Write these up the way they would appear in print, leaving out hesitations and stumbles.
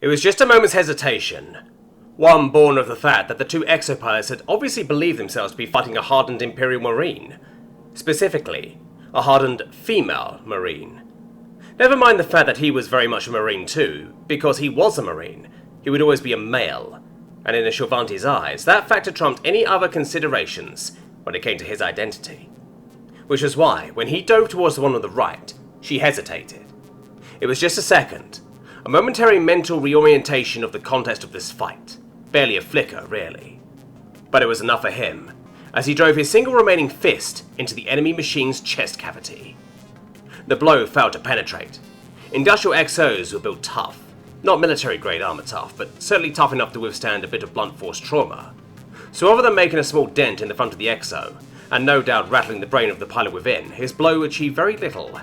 It was just a moment's hesitation, one born of the fact that the two exopilots had obviously believed themselves to be fighting a hardened Imperial Marine. Specifically, a hardened female Marine. Never mind the fact that he was very much a Marine too, because he was a Marine. He would always be a male, and in Ashovanti's eyes, that factor trumped any other considerations when it came to his identity. Which was why, when he dove towards the one on the right, she hesitated. It was just a second, a momentary mental reorientation of the context of this fight. Barely a flicker, really. But it was enough for him, as he drove his single remaining fist into the enemy machine's chest cavity. The blow failed to penetrate. Industrial XOs were built tough. Not military-grade armor tough, but certainly tough enough to withstand a bit of blunt force trauma. So other than making a small dent in the front of the XO, and no doubt rattling the brain of the pilot within, his blow achieved very little.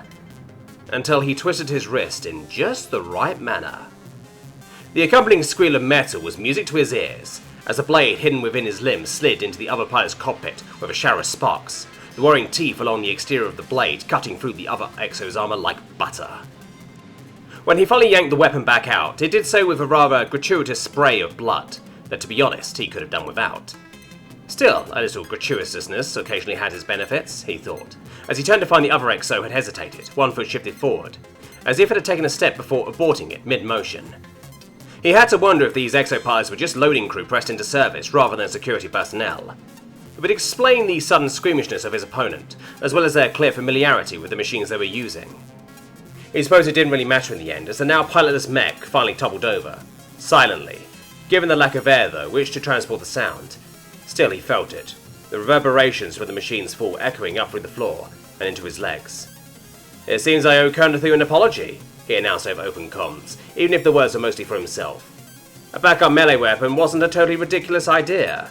Until he twisted his wrist in just the right manner. The accompanying squeal of metal was music to his ears, as the blade hidden within his limb slid into the other pilot's cockpit with a shower of sparks, the whirring teeth along the exterior of the blade cutting through the other XO's armor like butter. When he finally yanked the weapon back out, it did so with a rather gratuitous spray of blood that, to be honest, he could have done without. Still, a little gratuitousness occasionally had its benefits, he thought, as he turned to find the other XO had hesitated, one foot shifted forward, as if it had taken a step before aborting it mid-motion. He had to wonder if these exopilots were just loading crew pressed into service rather than security personnel. It would explain the sudden squeamishness of his opponent, as well as their clear familiarity with the machines they were using. He supposed it didn't really matter in the end, as the now pilotless mech finally toppled over, silently, given the lack of air though, which to transport the sound. Still he felt it, the reverberations from the machine's fall echoing up through the floor and into his legs. "It seems I owe Colonel an apology," he announced over open comms, even if the words were mostly for himself. A backup melee weapon wasn't a totally ridiculous idea.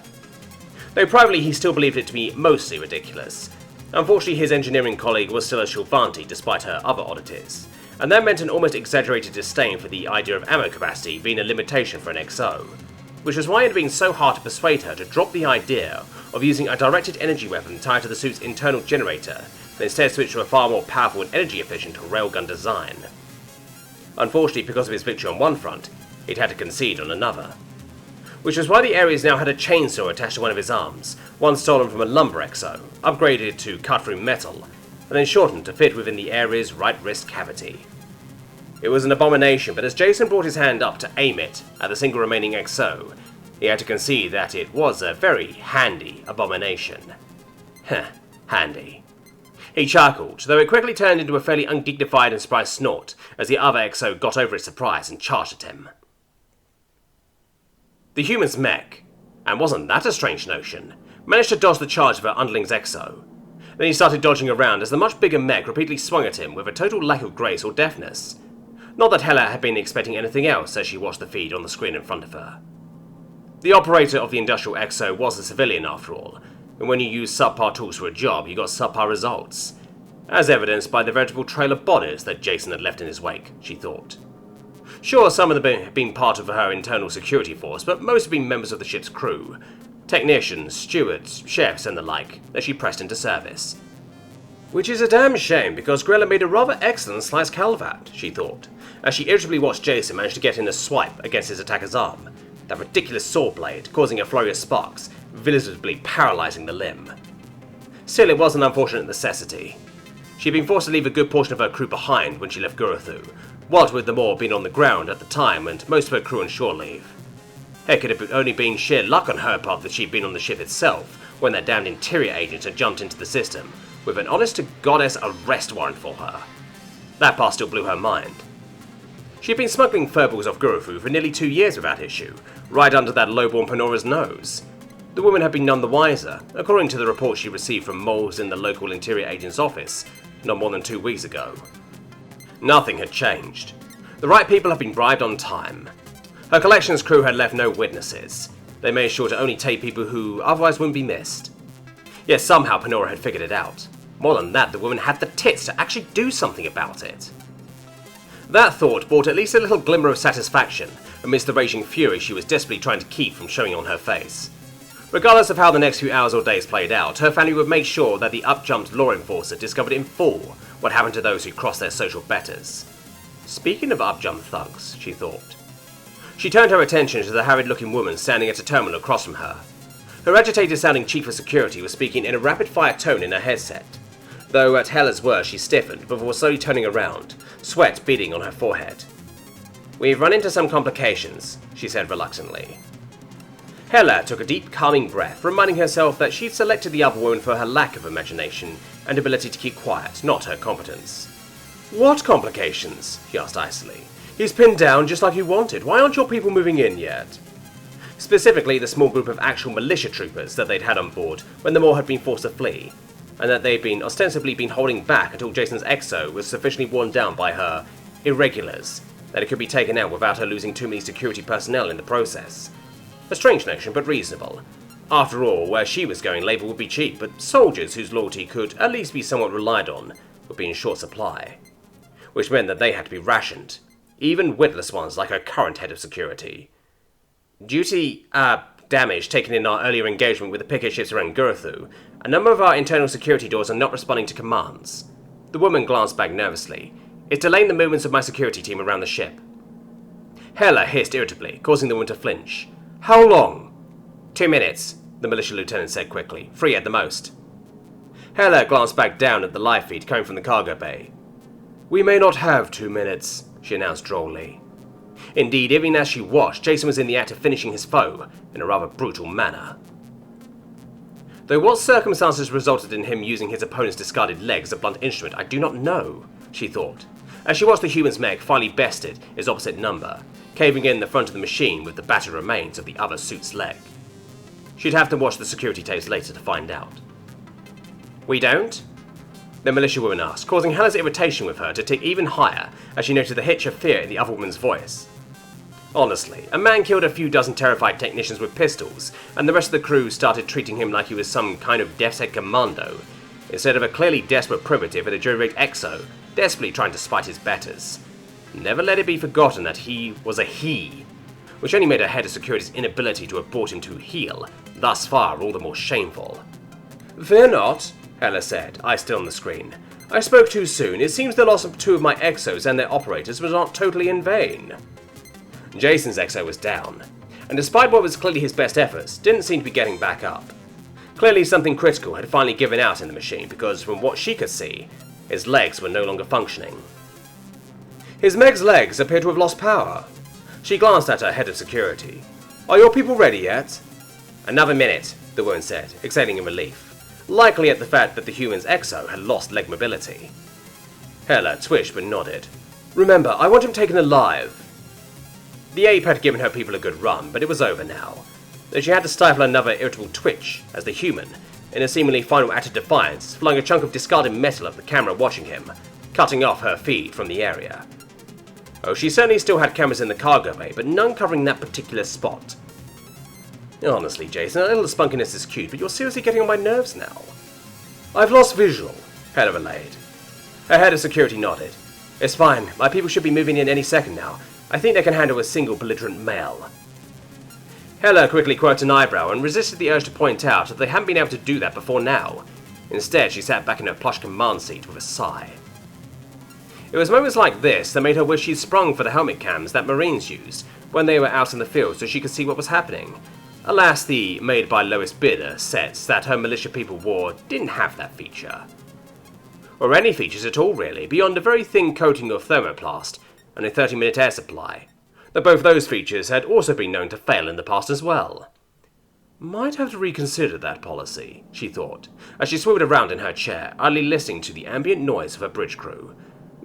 Though privately he still believed it to be mostly ridiculous. Unfortunately his engineering colleague was still a Ashovanti despite her other oddities, and that meant an almost exaggerated disdain for the idea of ammo capacity being a limitation for an XO, which was why it had been so hard to persuade her to drop the idea of using a directed energy weapon tied to the suit's internal generator, and instead switch to a far more powerful and energy efficient railgun design. Unfortunately, because of his victory on one front, he'd had to concede on another. Which was why the Ares now had a chainsaw attached to one of his arms, one stolen from a lumber XO, upgraded to cut through metal, and then shortened to fit within the Ares' right wrist cavity. It was an abomination, but as Jason brought his hand up to aim it at the single remaining XO, he had to concede that it was a very handy abomination. Heh, handy. He chuckled, though it quickly turned into a fairly undignified and surprised snort as the other XO got over its surprise and charged at him. The human's mech, and wasn't that a strange notion, managed to dodge the charge of her underling's XO. Then he started dodging around as the much bigger mech repeatedly swung at him with a total lack of grace or deftness. Not that Hella had been expecting anything else as she watched the feed on the screen in front of her. The operator of the industrial XO was a civilian after all, and when you use subpar tools for a job, you got subpar results. As evidenced by the veritable trail of bodies that Jason had left in his wake, she thought. Sure, some of them had been part of her internal security force, but most had been members of the ship's crew. Technicians, stewards, chefs and the like, as she pressed into service. Which is a damn shame, because Grella made a rather excellent sliced calvat, she thought, as she irritably watched Jason manage to get in a swipe against his attacker's arm, that ridiculous saw blade causing a flurry of sparks, visibly paralysing the limb. Still, it was an unfortunate necessity. She had been forced to leave a good portion of her crew behind when she left Guruthu, what with them all being on the ground at the time and most of her crew on shore leave. Heck, it had only been sheer luck on her part that she'd been on the ship itself when that damned interior agent had jumped into the system with an honest-to-goddess arrest warrant for her. That part still blew her mind. She'd been smuggling furballs off Guruthu for nearly 2 years without issue, right under that lowborn Panora's nose. The woman had been none the wiser, according to the report she received from moles in the local interior agent's office, not more than 2 weeks ago. Nothing had changed. The right people had been bribed on time. Her collections crew had left no witnesses. They made sure to only take people who otherwise wouldn't be missed. Yet somehow Panora had figured it out. More than that, the woman had the tits to actually do something about it. That thought brought at least a little glimmer of satisfaction amidst the raging fury she was desperately trying to keep from showing on her face. Regardless of how the next few hours or days played out, her family would make sure that the up-jumped law enforcer discovered in full what happened to those who crossed their social betters. Speaking of up-jumped thugs, she thought. She turned her attention to the harried-looking woman standing at a terminal across from her. Her agitated-sounding chief of security was speaking in a rapid-fire tone in her headset, though at Hella's words she stiffened before slowly turning around, sweat beading on her forehead. "We've run into some complications," she said reluctantly. Hella took a deep, calming breath, reminding herself that she'd selected the other woman for her lack of imagination and ability to keep quiet, not her competence. "What complications?" he asked icily. "He's pinned down just like you wanted. Why aren't your people moving in yet?" Specifically, the small group of actual militia troopers that they'd had on board when the Moor had been forced to flee, and that they'd been ostensibly holding back until Jason's exo was sufficiently worn down by her irregulars that it could be taken out without her losing too many security personnel in the process. A strange notion, but reasonable. After all, where she was going, labour would be cheap, but soldiers whose loyalty could at least be somewhat relied on would be in short supply, which meant that they had to be rationed, even witless ones like her current head of security. Due to damage taken in our earlier engagement with the picket ships around Gurthu, a number of our internal security doors are not responding to commands. The woman glanced back nervously. "It's delaying the movements of my security team around the ship." Hella hissed irritably, causing the woman to flinch. "How long?" 2 minutes, the militia lieutenant said quickly. 3 at the most. Hella glanced back down at the live feed coming from the cargo bay. "We may not have 2 minutes, she announced drolly. Indeed, even as she watched, Jason was in the act of finishing his foe in a rather brutal manner. Though what circumstances resulted in him using his opponent's discarded leg as a blunt instrument, I do not know, she thought, as she watched the human's mech finally bested its opposite number, caving in the front of the machine with the battered remains of the other suit's leg. She'd have to watch the security tapes later to find out. "We don't?" the militia woman asked, causing Hella's irritation with her to tick even higher as she noted the hitch of fear in the other woman's voice. Honestly, a man killed a few dozen terrified technicians with pistols, and the rest of the crew started treating him like he was some kind of Death's Head commando, instead of a clearly desperate primitive at a jury-rigged exo, desperately trying to spite his betters. Never let it be forgotten that he was a he, which only made her head of security's inability to have brought him to heel, thus far all the more shameful. "Fear not," Hella said, eyes still on the screen. "I spoke too soon. It seems the loss of 2 of my exos and their operators was not totally in vain." Jason's exo was down, and despite what was clearly his best efforts, didn't seem to be getting back up. Clearly something critical had finally given out in the machine, because from what she could see, his legs were no longer functioning. His mech's legs appeared to have lost power. She glanced at her head of security. "Are your people ready yet?" "Another minute," the woman said, exhaling in relief, likely at the fact that the human's exo had lost leg mobility. Hella twitched but nodded. "Remember, I want him taken alive." The ape had given her people a good run, but it was over now, though she had to stifle another irritable twitch as the human, in a seemingly final act of defiance, flung a chunk of discarded metal at the camera watching him, cutting off her feed from the area. Oh, she certainly still had cameras in the cargo bay, but none covering that particular spot. "Honestly, Jason, a little spunkiness is cute, but you're seriously getting on my nerves now." "I've lost visual," Hella relayed. Her head of security nodded. "It's fine. My people should be moving in any second now. I think they can handle a single belligerent male." Hella quickly quirked an eyebrow and resisted the urge to point out that they hadn't been able to do that before now. Instead, she sat back in her plush command seat with a sigh. It was moments like this that made her wish she'd sprung for the helmet cams that Marines used when they were out in the field so she could see what was happening. Alas, the made by lowest bidder sets that her militia people wore didn't have that feature. Or any features at all really, beyond a very thin coating of thermoplast and a 30-minute air supply, though both those features had also been known to fail in the past as well. Might have to reconsider that policy, she thought, as she swiveled around in her chair, idly listening to the ambient noise of her bridge crew.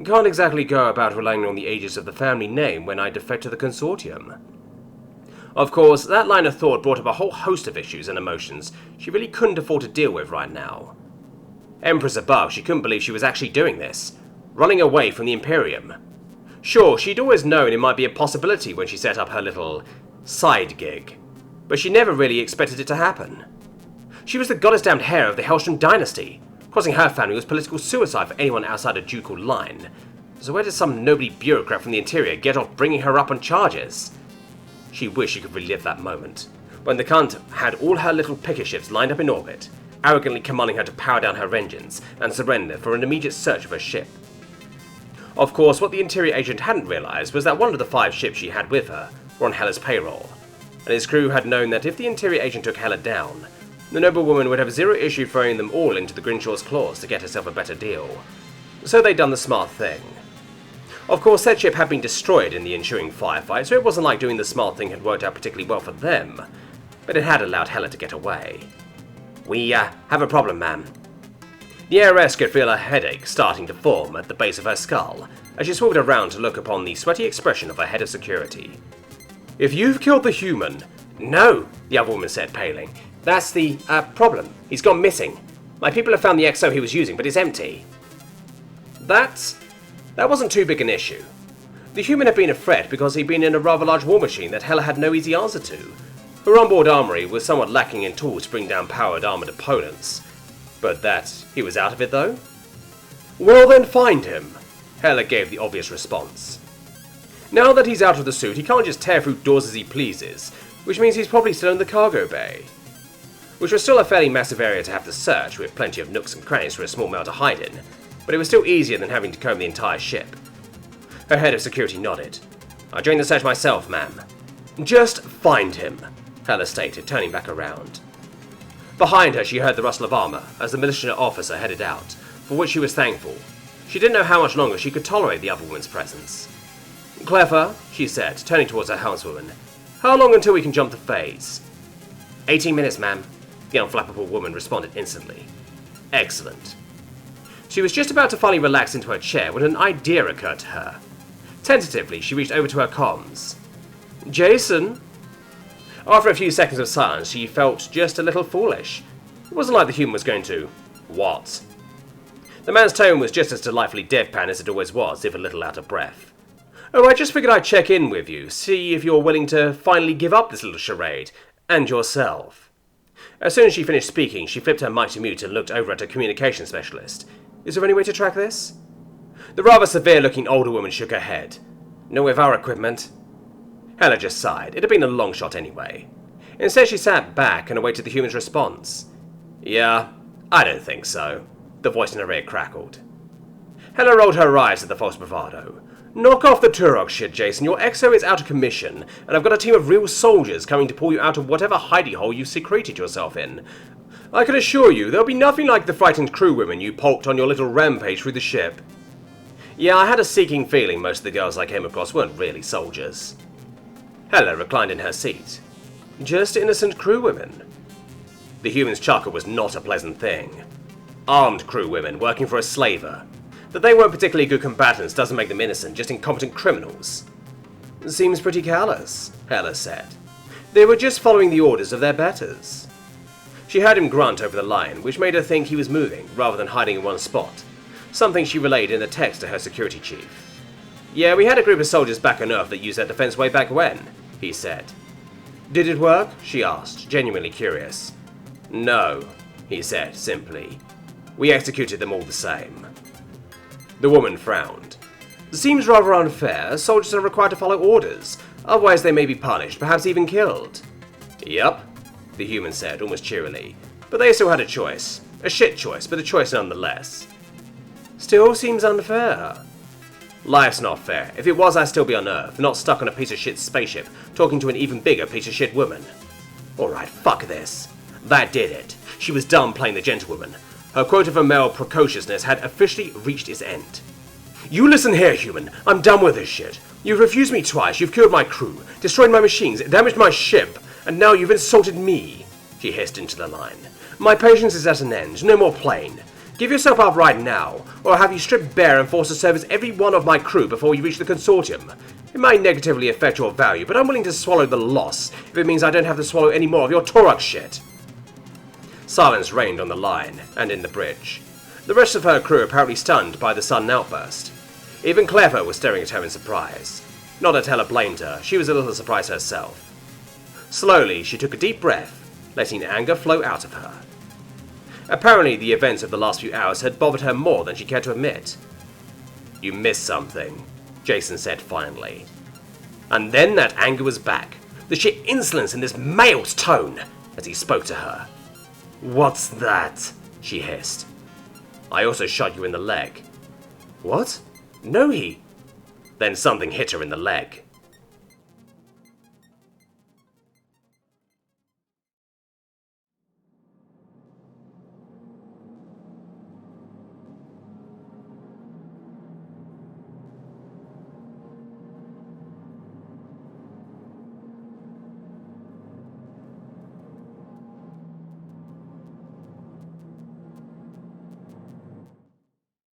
Can't exactly go about relying on the aegis of the family name when I defect to the consortium. Of course, that line of thought brought up a whole host of issues and emotions she really couldn't afford to deal with right now. Empress above, she couldn't believe she was actually doing this, running away from the Imperium. Sure, she'd always known it might be a possibility when she set up her little side gig, but she never really expected it to happen. She was the goddess-damned heir of the Hellstrom dynasty. Crossing her family was political suicide for anyone outside a ducal line. So where did some nobody bureaucrat from the interior get off bringing her up on charges? She wished she could relive that moment, when the cunt had all her little picket ships lined up in orbit, arrogantly commanding her to power down her engines and surrender for an immediate search of her ship. Of course, what the interior agent hadn't realized was that one of the 5 ships she had with her were on Hella's payroll, and his crew had known that if the interior agent took Hella down, the noblewoman would have zero issue throwing them all into the Grinshaw's claws to get herself a better deal. So they'd done the smart thing. Of course, that ship had been destroyed in the ensuing firefight, so it wasn't like doing the smart thing had worked out particularly well for them, but it had allowed Hella to get away. We have a problem, ma'am. The heiress could feel a headache starting to form at the base of her skull as she swiveled around to look upon the sweaty expression of her head of security. If you've killed the human... No, the other woman said, paling. That's the, problem. He's gone missing. My people have found the XO he was using, but it's empty. That wasn't too big an issue. The human had been a threat because he'd been in a rather large war machine that Hella had no easy answer to. Her onboard armory was somewhat lacking in tools to bring down powered armored opponents. But that he was out of it, though? Well then, find him, Hella gave the obvious response. Now that he's out of the suit, he can't just tear through doors as he pleases, which means he's probably still in the cargo bay. Which was still a fairly massive area to have to search, with plenty of nooks and crannies for a small male to hide in, but it was still easier than having to comb the entire ship. Her head of security nodded. I'll join the search myself, ma'am. Just find him, Hella stated, turning back around. Behind her, she heard the rustle of armor as the militia officer headed out, for which she was thankful. She didn't know how much longer she could tolerate the other woman's presence. Clever, she said, turning towards her helmswoman. How long until we can jump the phase? 18 minutes, ma'am, the unflappable woman responded instantly. Excellent. She was just about to finally relax into her chair when an idea occurred to her. Tentatively, she reached over to her comms. Jason? After a few seconds of silence, she felt just a little foolish. It wasn't like the human was going to... What? The man's tone was just as delightfully deadpan as it always was, if a little out of breath. Oh, I just figured I'd check in with you, see if you're willing to finally give up this little charade, and yourself. As soon as she finished speaking, she flipped her mic to mute and looked over at her communication specialist. Is there any way to track this? The rather severe-looking older woman shook her head. Not with our equipment. Hella just sighed. It had been a long shot anyway. Instead, she sat back and awaited the human's response. Yeah, I don't think so. The voice in her ear crackled. Hella rolled her eyes at the false bravado. Knock off the Turok shit, Jason. Your XO is out of commission, and I've got a team of real soldiers coming to pull you out of whatever hidey hole you secreted yourself in. I can assure you, there'll be nothing like the frightened crew women you pulped on your little rampage through the ship. Yeah, I had a seeking feeling most of the girls I came across weren't really soldiers. Hella reclined in her seat. Just innocent crew women. The human's chuckle was not a pleasant thing. Armed crew women working for a slaver. That they weren't particularly good combatants doesn't make them innocent, just incompetent criminals. Seems pretty callous, Hella said. They were just following the orders of their betters. She heard him grunt over the line, which made her think he was moving, rather than hiding in one spot. Something she relayed in a text to her security chief. Yeah, we had a group of soldiers back on Earth that used that defense way back when, he said. Did it work? She asked, genuinely curious. No, he said, simply. We executed them all the same. The woman frowned. Seems rather unfair. Soldiers are required to follow orders. Otherwise they may be punished, perhaps even killed. Yup, the human said, almost cheerily. But they still had a choice. A shit choice, but a choice nonetheless. Still seems unfair. Life's not fair. If it was, I'd still be on Earth, not stuck on a piece of shit spaceship, talking to an even bigger piece of shit woman. Alright, fuck this. That did it. She was done playing the gentlewoman. Her quota for male precociousness had officially reached its end. You listen here, human. I'm done with this shit. You've refused me twice, you've killed my crew, destroyed my machines, damaged my ship, and now you've insulted me, she hissed into the line. My patience is at an end, no more playing. Give yourself up right now, or I'll have you stripped bare and forced to service every one of my crew before you reach the consortium. It might negatively affect your value, but I'm willing to swallow the loss if it means I don't have to swallow any more of your Turok shit. Silence reigned on the line, and in the bridge. The rest of her crew apparently stunned by the sudden outburst. Even Clever was staring at her in surprise. Not that Hella blamed her, she was a little surprised herself. Slowly, she took a deep breath, letting anger flow out of her. Apparently, the events of the last few hours had bothered her more than she cared to admit. You missed something, Jason said finally. And then that anger was back, the sheer insolence in this male's tone, as he spoke to her. What's that? She hissed. I also shot you in the leg. What? No, he... Then something hit her in the leg.